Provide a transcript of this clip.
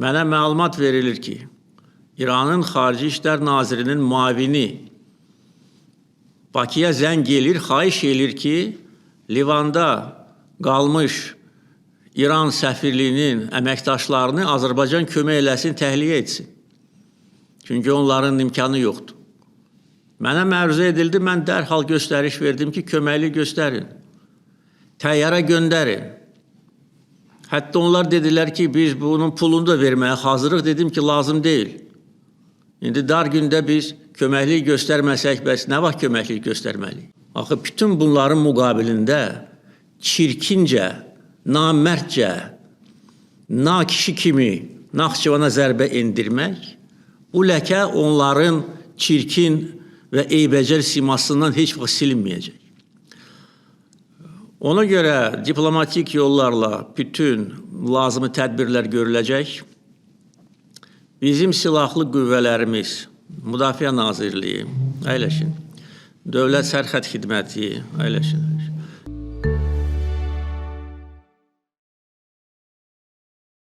Mənə məlumat verilir ki, İranın Xarici İşlər Nazirinin müavini Bakıya zəng edir, xahiş edir ki, Livanda qalmış İran səfirliyinin əməkdaşlarını Azərbaycan kömək eləsin, təxliyə etsin. Çünki onların imkanı yoxdur. Mənə məruzə edildi, mən dərhal göstəriş verdim ki, köməkli göstərin, təyyarə göndərin. Hətta onlar dedilər ki, biz bunun pulunu da verməyə hazırıq, dedim ki, lazım deyil. İndi dar gündə biz köməklik göstərməsək, bəs nə vaxt köməklik göstərməliyik? Axı, bütün bunların müqabilində çirkincə, namərdcə, nakişi kimi Naxçıvana zərbə endirmək, bu ləkə onların çirkin və eybəcər simasından heç vaxt silinməyəcək. Ona görə diplomatik yollarla bütün lazımi tədbirlər görüləcək. Bizim silahlı qüvvələrimiz, Müdafiə Nazirliyi, əyləşin, Dövlət Sərhəd Xidməti, əyləşin.